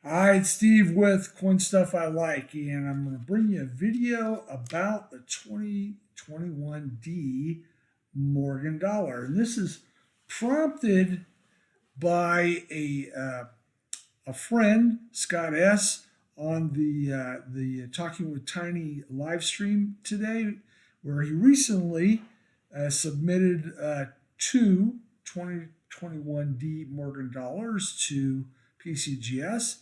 Hi, it's Steve with Coin Stuff I Like, and I'm going to bring you a video about the 2021D Morgan Dollar. And this is prompted by a friend, Scott S., on the Talking with Tiny live stream today, where he recently submitted two 2021D Morgan Dollars to PCGS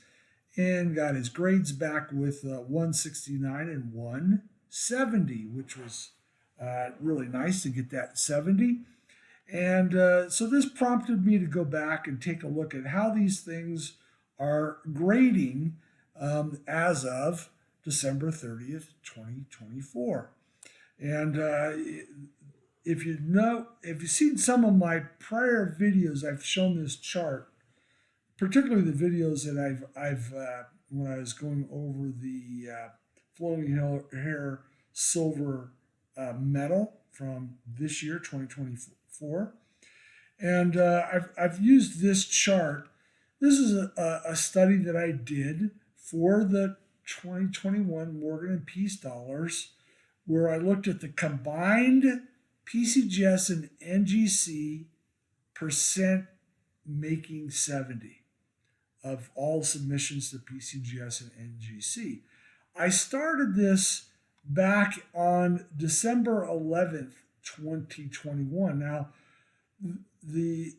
and got his grades back with 169 and 170, which was really nice to get that 70. And so this prompted me to go back and take a look at how these things are grading as of December 30th, 2024. And if you've seen some of my prior videos, I've shown this chart, particularly the videos that I've when I was going over the Flowing Hair Silver medal from this year, 2024. And I've used this chart. This is a study that I did for the 2021 Morgan and Peace dollars, where I looked at the combined PCGS and NGC percent making 70 of all submissions to PCGS and NGC. I started this back on December 11th, 2021. Now, the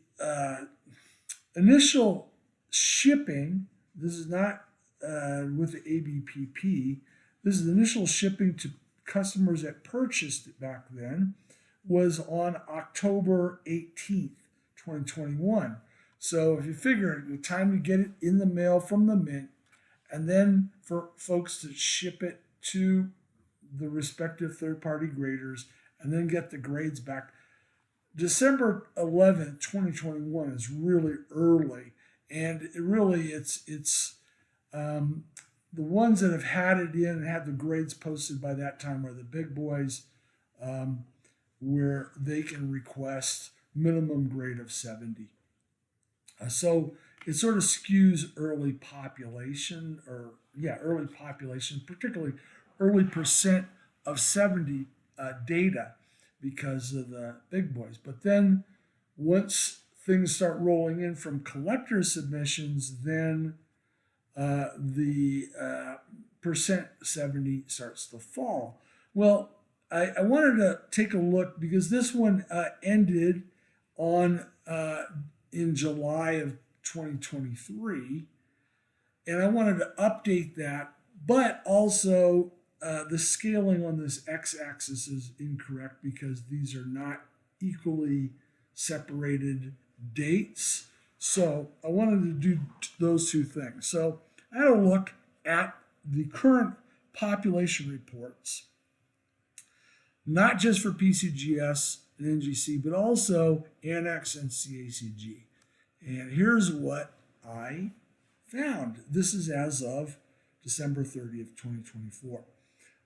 initial shipping, this is not with the ABPP, this is the initial shipping to customers that purchased it back then, was on October 18th, 2021. So if you figure the time to get it in the mail from the mint, and then for folks to ship it to the respective third-party graders, and then get the grades back, December 11th, 2021 is really early, and it's the ones that have had it in and had the grades posted by that time are the big boys, where they can request minimum grade of 70. So it sort of skews early population, particularly early percent of 70 data because of the big boys. But then once things start rolling in from collector submissions, then the percent 70 starts to fall. Well, I wanted to take a look because this one ended on in July of 2023, and I wanted to update that, but also the scaling on this x-axis is incorrect because these are not equally separated dates. So I wanted to do those two things. So I had a look at the current population reports, not just for PCGS and NGC, but also Annex and CACG. And here's what I found. This is as of December 30th, 2024.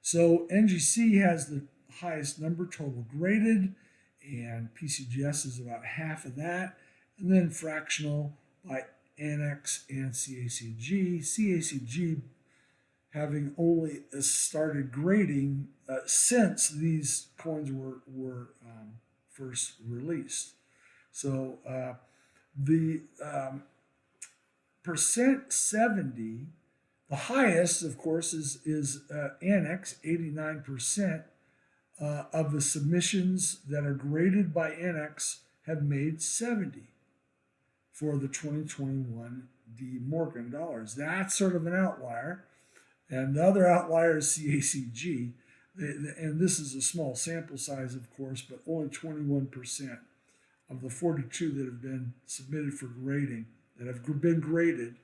So NGC has the highest number total graded, and PCGS is about half of that, and then fractional by Annex and CACG. CACG having only started grading since these coins were first released. So the percent 70, the highest, of course, is Annex, 89%. Of the submissions that are graded by Annex have made 70 for the 2021 D Morgan dollars. That's sort of an outlier. And the other outlier is CACG. And this is a small sample size, of course, but only 21% of the 42 that have been submitted for grading, that have been graded,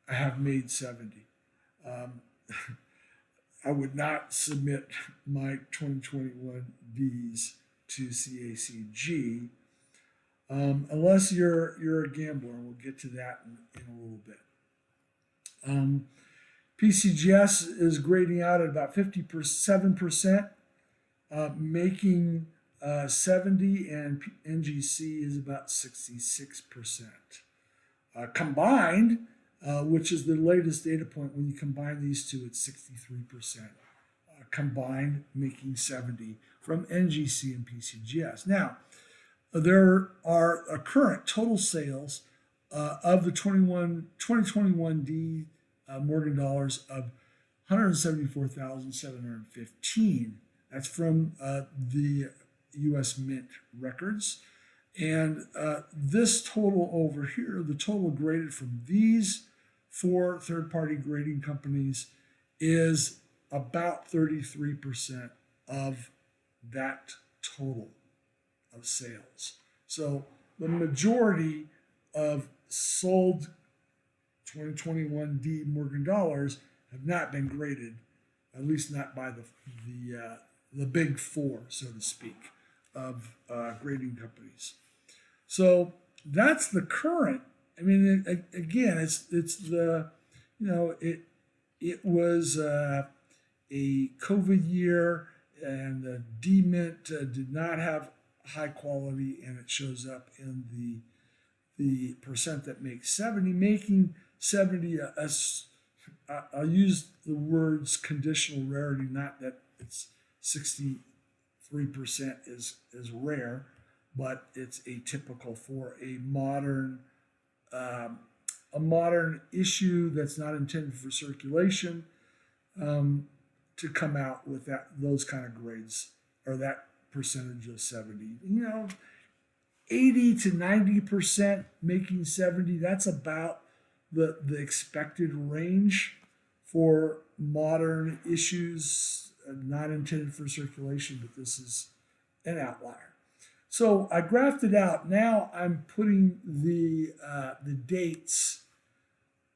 have made 70. I would not submit my 2021 Ds to CACG unless you're a gambler, and we'll get to that in a little bit. PCGS is grading out at about 57%, making 70, and NGC is about 66%. Combined, which is the latest data point. When you combine these two, it's 63% combined, making 70 from NGC and PCGS. Now, there are current total sales of the 2021D Morgan dollars of 174,715. That's from the U.S. Mint records. And this total over here, the total graded from these 4 third-party grading companies, is about 33% of that total of sales. So the majority of sold 2021D Morgan dollars have not been graded, at least not by the big 4, so to speak, of grading companies. So that's the current. I mean, again, it's the, it was a COVID year, and the D-Mint did not have high quality, and it shows up in the percent that makes 70, making 70 I'll use the words conditional rarity, not that it's 63% is rare, but it's atypical for a modern issue that's not intended for circulation to come out with those kind of grades, or that percentage of 70. 80 to 90% making 70, that's about the expected range for modern issues not intended for circulation, but this is an outlier. So I graphed it out. Now I'm putting the dates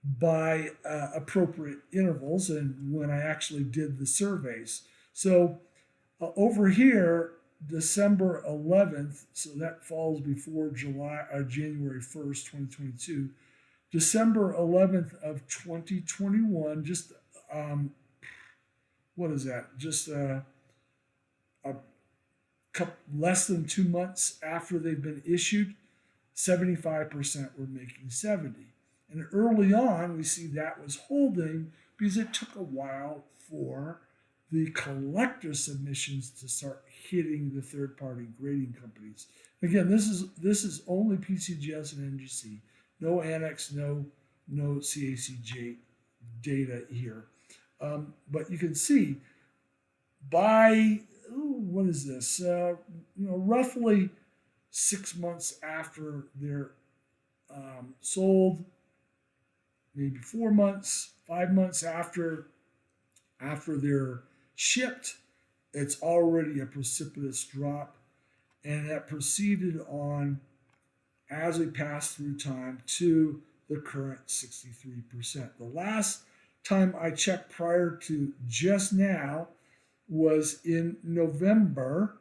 by appropriate intervals and when I actually did the surveys. So over here, December 11th, so that falls before January 1st, 2022. December 11th of 2021, just what is that? Just a couple, less than 2 months after they've been issued, 75% were making 70. And early on, we see that was holding because it took a while for the collector submissions to start hitting the third-party grading companies. Again, this is only PCGS and NGC, no Annex, no CACJ data here. But you can see by what is this? Roughly 6 months after they're sold, maybe 4 months, 5 months after they're shipped, it's already a precipitous drop, and that proceeded on as we pass through time to the current 63%. The last time I checked prior to just now was in November,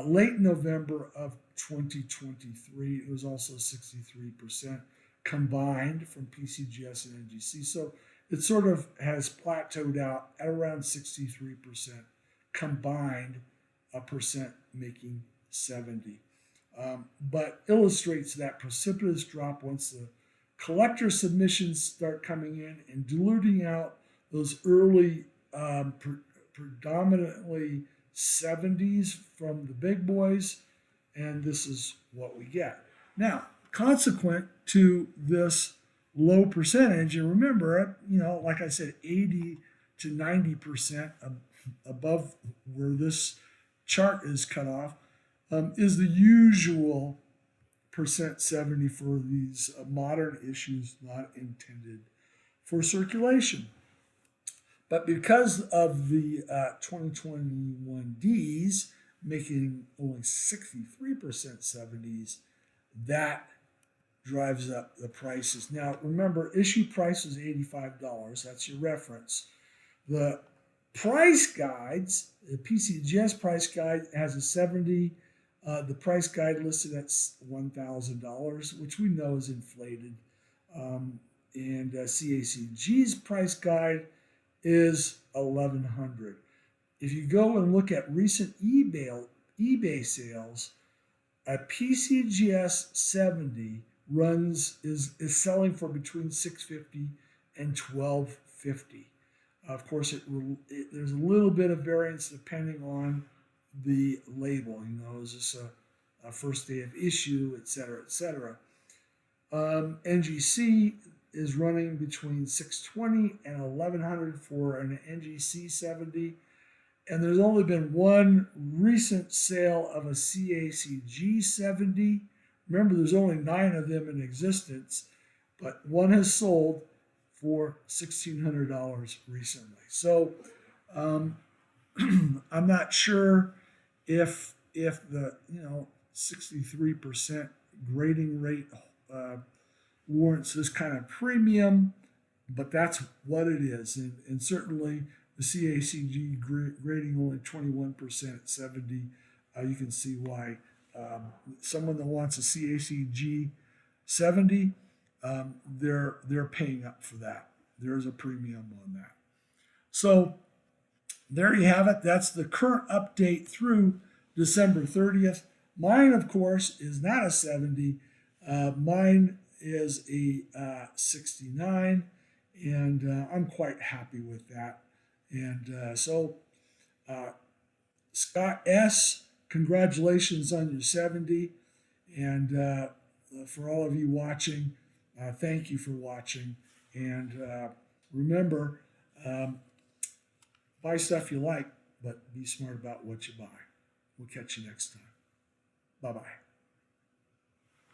late November of 2023. It was also 63% combined from PCGS and NGC. So it sort of has plateaued out at around 63% combined, a percent making 70. But illustrates that precipitous drop once the collector submissions start coming in and diluting out those early predominantly 70s from the big boys, and this is what we get. Now, consequent to this low percentage, and remember, like I said, 80 to 90% above where this chart is cut off, is the usual percent 70 for these modern issues not intended for circulation. But because of the 2021Ds making only 63% 70s, that drives up the prices. Now, remember, issue price is $85. That's your reference. The price guides, the PCGS price guide has a 70. The price guide listed at $1,000, which we know is inflated. And CACG's price guide is $1,100. If you go and look at recent eBay sales, a PCGS 70 is selling for between 650 and 1250. Of course, there's a little bit of variance depending on the label. Is this a first day of issue, et cetera, et cetera. NGC is running between 620 and 1100 for an NGC 70. And there's only been one recent sale of a CACG 70. Remember, there's only 9 of them in existence, but one has sold for $1,600 recently. So I'm not sure if the 63% grading rate warrants this kind of premium, but that's what it is, and certainly the CACG grading only 21% at 70. You can see why someone that wants a CACG 70, they're paying up for that. There's a premium on that. So there you have it. That's the current update through December 30th. Mine, of course, is not a 70. Mine is a 69, and I'm quite happy with that. And so, Scott S., congratulations on your 70. And for all of you watching, thank you for watching. And remember, buy stuff you like, but be smart about what you buy. We'll catch you next time. Bye-bye.